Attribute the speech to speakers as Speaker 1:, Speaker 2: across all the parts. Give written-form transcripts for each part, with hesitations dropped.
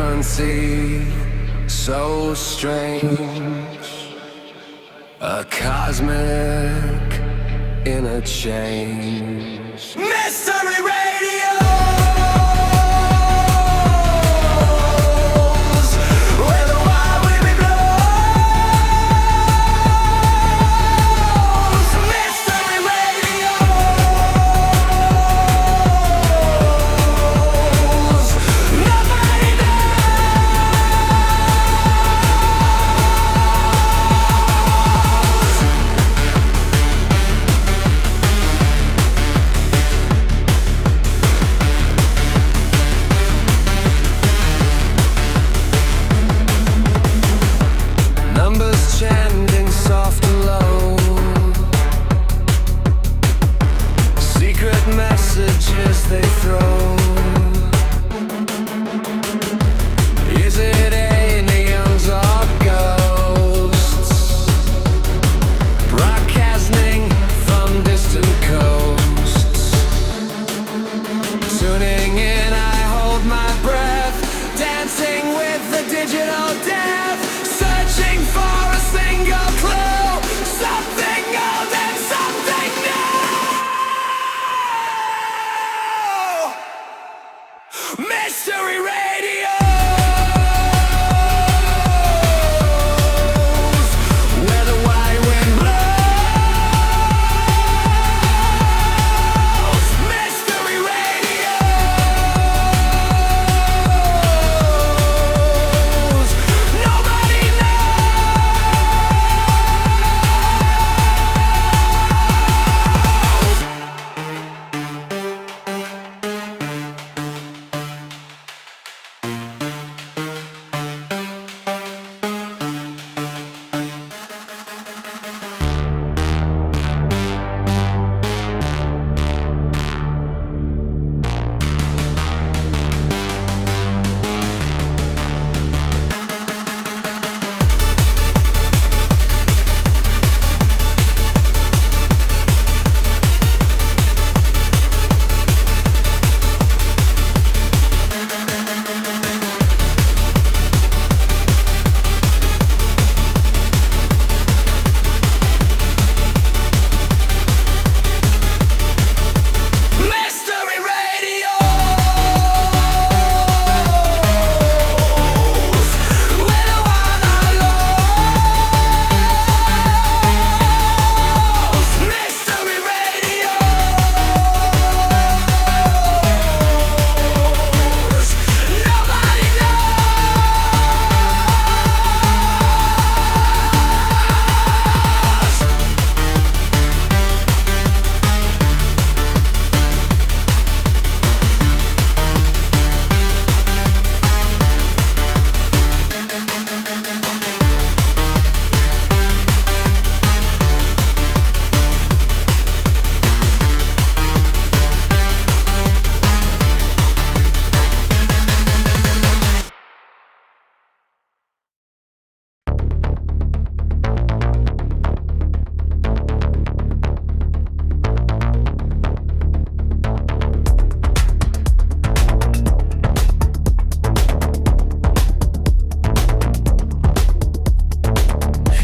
Speaker 1: frequency so strange, a cosmic interchange. Mystery Radio! Chanting soft and low, secret messages they throw. Is it aliens or ghosts broadcasting from distant coasts? Tuning in, I hold my breath, dancing with the digital death, searching for a single clue, something old and something new. Mystery Radio. Where the wide wind blows. Mystery Radio. Nobody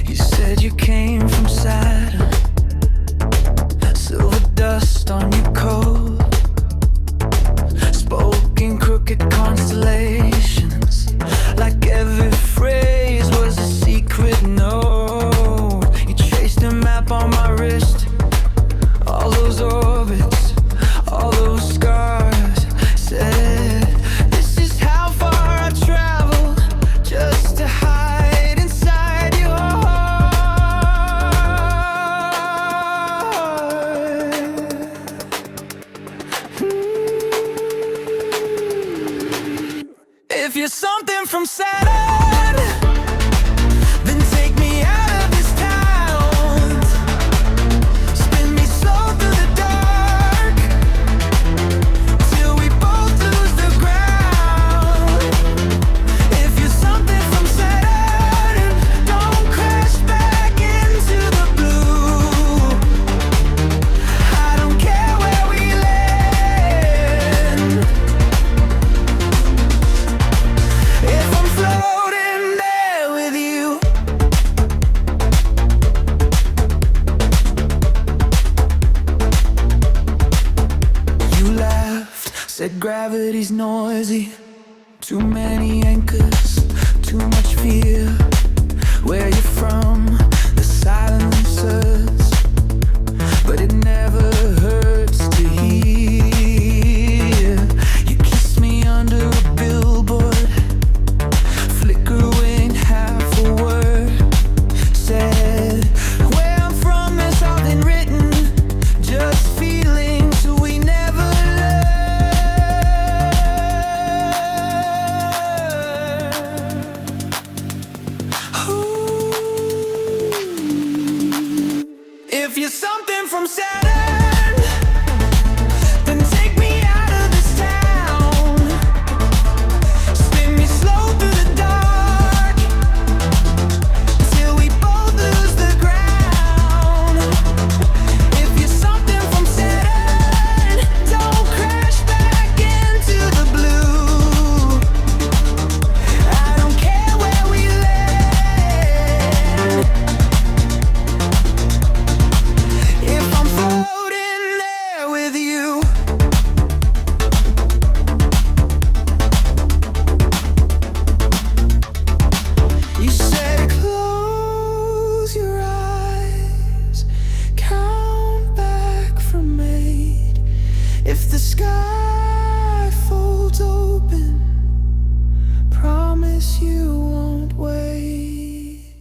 Speaker 1: You said you came from Saturn, silver dust on your coat, spoke in crooked constellations, like every phrase was a secret note. You traced a map on my wrist, all those orbits, all those scars, said this is how far I travel just to hide inside your heart. If you're something from Saturn, then take me out of this town, spin me slow through the dark, till we both lose the ground. If you're something from Saturn, don't crash back into the blue. I don't care where we land. Gravity's noisy, too many anchors, too much fear. Where you're from, the silence hurts, but it never hurts to hear. You kissed me under a billboard, flickering half a word. Said, where I'm from there's something written, just feelings we never if you're something from Saturn, then take me out of this town. Spin me slow through the dark, till we both lose the ground. If you're something from Saturn, don't crash back into the blue. I don't care where we land. If I'm floating there with you, you said close your eyes, count back from 8. If the sky folds open, promise you won't wait.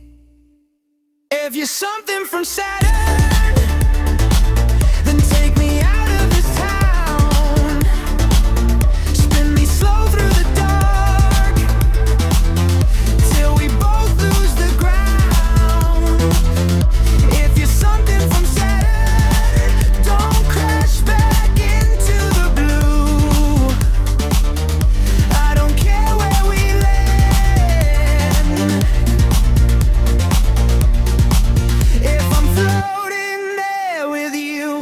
Speaker 1: If you're something from Saturn, then take me out of this town. Spin me slow through the dark, till we both lose the ground. If you're something from Saturn, don't crash back into the blue. I don't care where we land. If I'm floating there with you.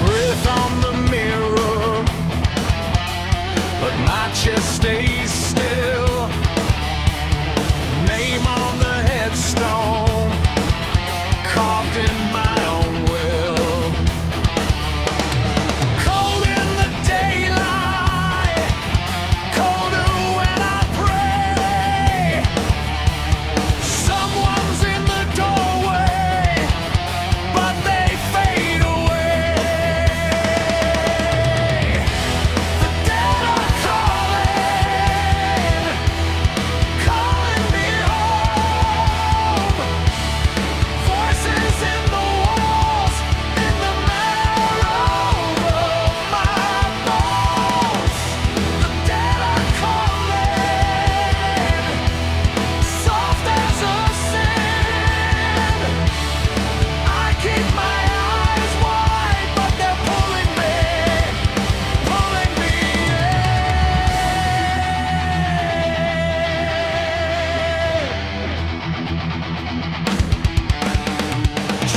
Speaker 1: Breath on the mirror, but my chest stays still. Name on the headstone, carved in my own will. Cold in the daylight, colder when I pray. Someone's in the doorway, but they fade away. The dead are calling, calling me home. Voices in the walls, in the marrow of my bones. The dead are calling, soft as a sin. I keep my eyes wide, but they're pulling me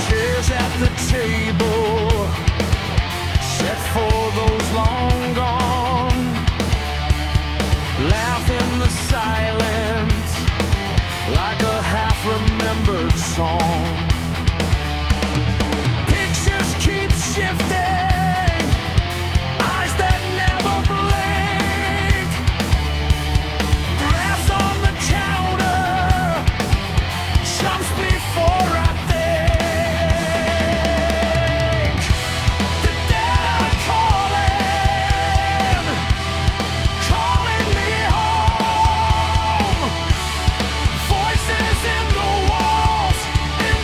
Speaker 1: Chairs at the table, set for those long gone. Laugh in the silence, like a half-remembered song. Pictures keep shifting, eyes that never blink. Brass on the counter, jumps before I think. The dead are calling, calling me home. Voices in the walls, in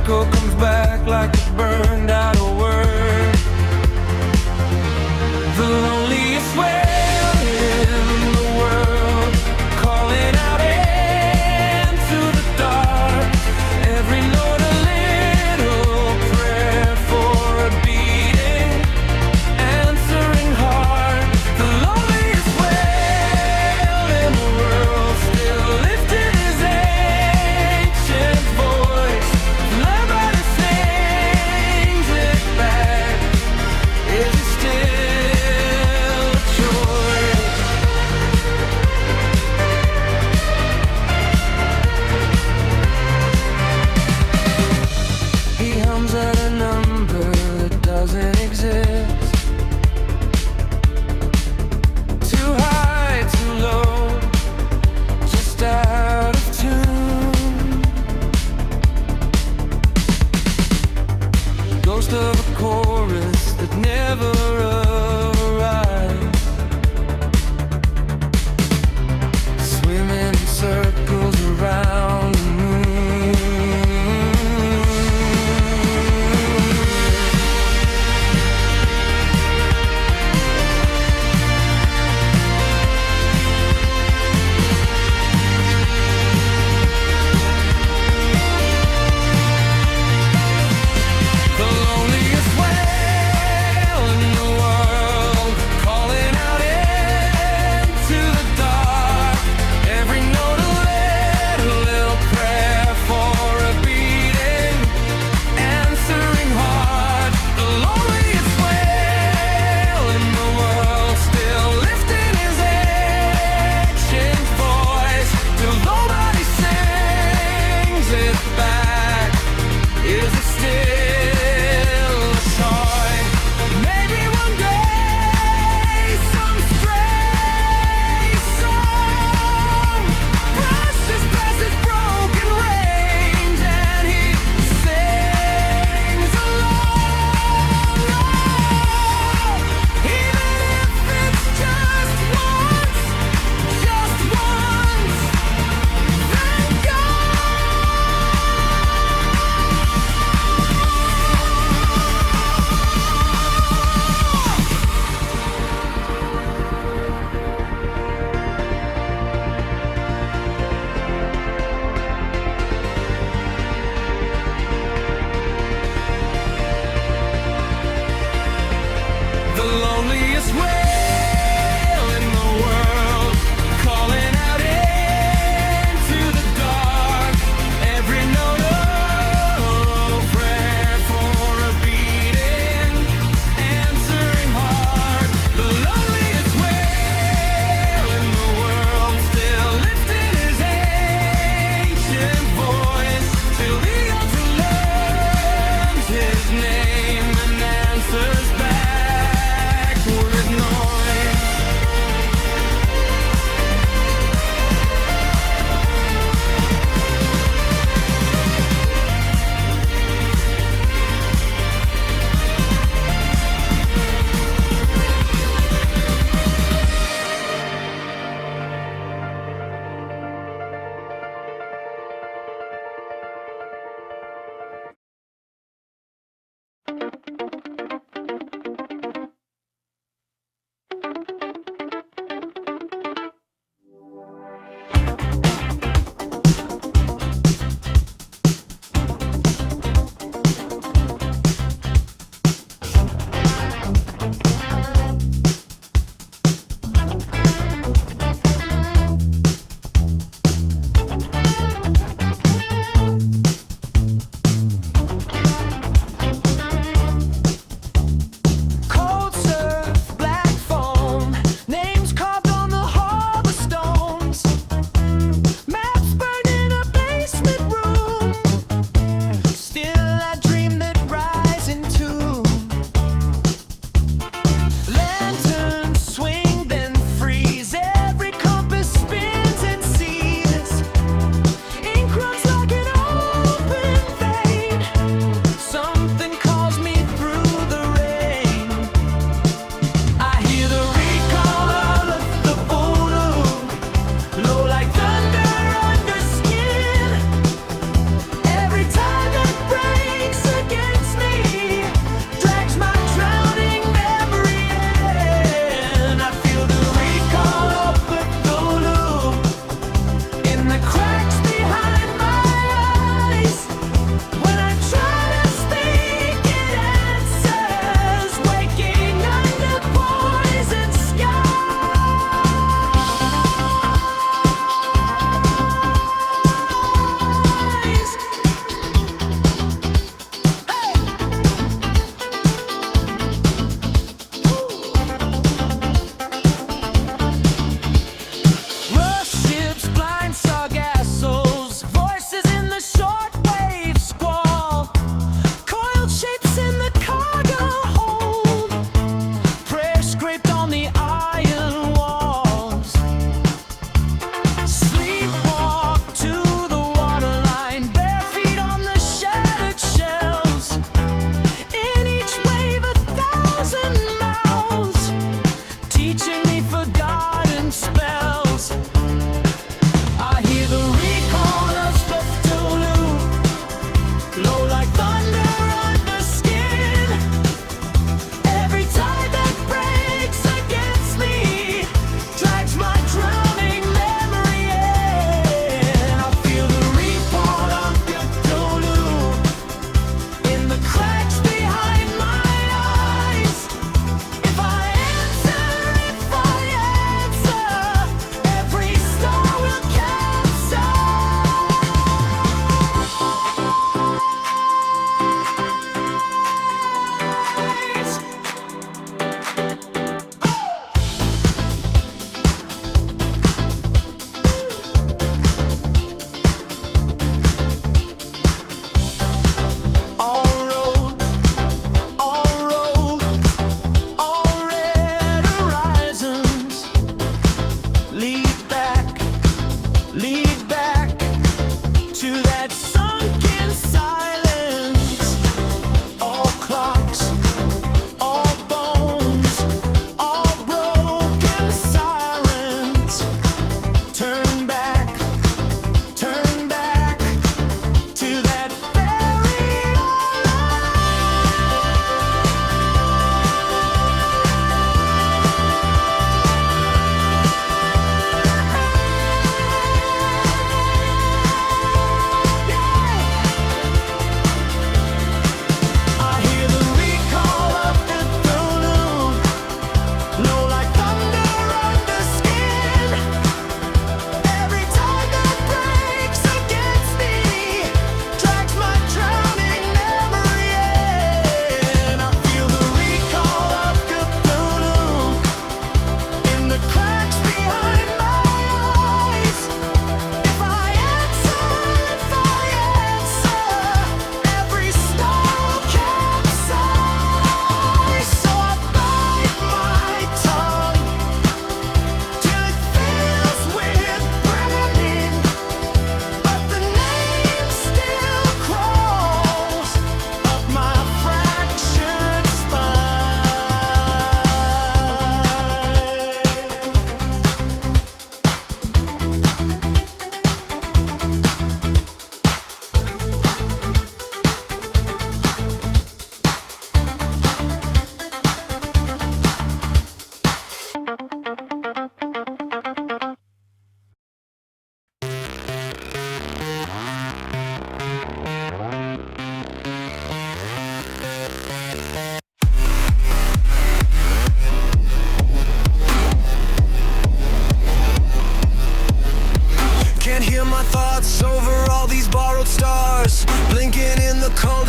Speaker 1: echo comes back like a burned out of word. The loneliest whale in the world, calling out into the dark. Every note a little prayer for a beating, answering heart. The loneliest whale in the world, still lifting his ancient voice. Nobody sings it back. Is it still a choice? He hums at a number that doesn't exist. Too high, too low, just out of tune. Ghost of a chorus that never arrives, swimming in circles around the moon. The loneliest whale in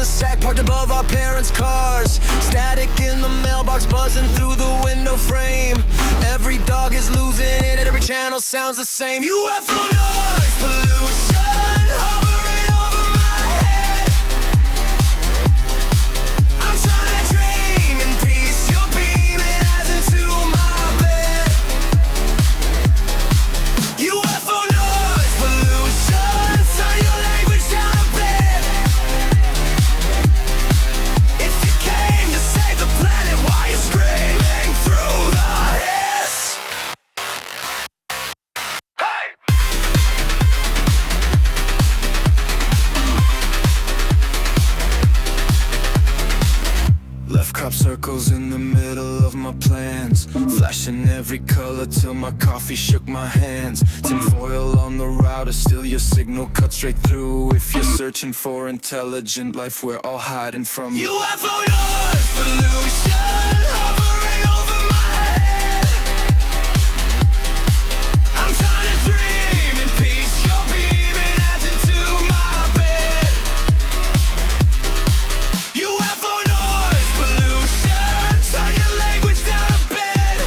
Speaker 1: cul-de-sac parked above our parents' cars. Static in the mailbox buzzing through the window frame. Every dog is losing it and every channel sounds the same. UFO noise pollution hovering over my head. I'm trying to dream in peace. You're beaming as into my bed. UFO noise pollution, turn your language down a bit. If you came to save the planet, why you screaming through the hiss? Hey! Left crop circles in the middle of my plans, flashing every color till my coffee shook my hands. Tinfoil on the router, still your signal cut straight through. If you're searching for intelligent life, we're all hiding from UFO noise pollution hovering over my head. I'm trying to dream in peace. You're beaming as into my bed. UFO noise pollution, turn your language down a bit.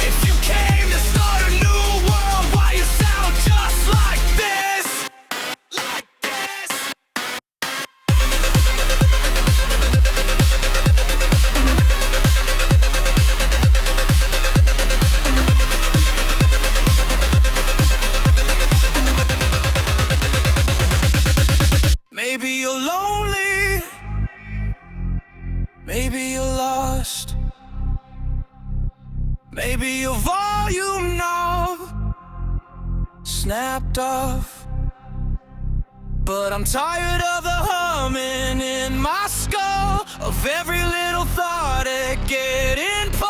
Speaker 1: If you came to start a new world, why you sound just like this? Like this. Maybe you're lonely, maybe you're lost, maybe your volume knob snapped off. But I'm tired of the humming in my skull, of every little thought it getting pumped.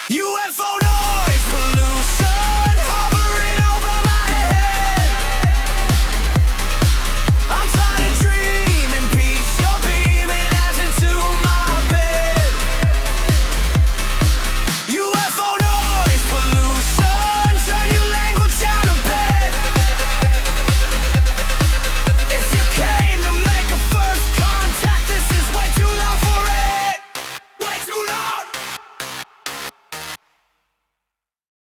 Speaker 1: UFO